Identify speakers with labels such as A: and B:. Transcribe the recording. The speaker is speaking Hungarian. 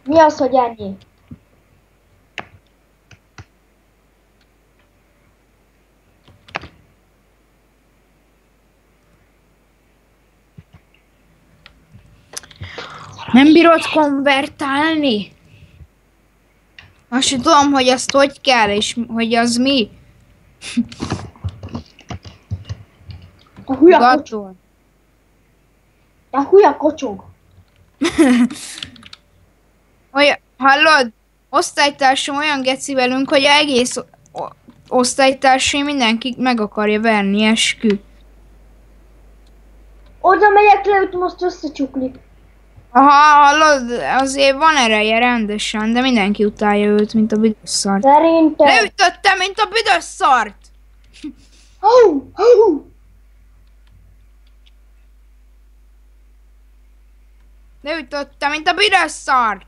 A: Mi az, hogy ennyi?
B: Nem bírod konvertálni? Most sem tudom, hogy azt hogy kell, és hogy az mi.
A: Te hülye kocsog.
B: Gatol.
A: Te hülye kocsog.
B: Olyan, hallod? Osztálytársam olyan geci velünk, hogy egész osztálytársai mindenki meg akarja verni, eskü.
A: Oda megyek le, őt most összecsuklik.
B: Aha, hallod, azért van ereje rendesen, de mindenki utálja őt, mint a büdös szart.
A: Szerintem.
B: Leütöttem, mint a büdös szart!
A: Hú, hú.
B: Leütöttem, mint a büdös szart!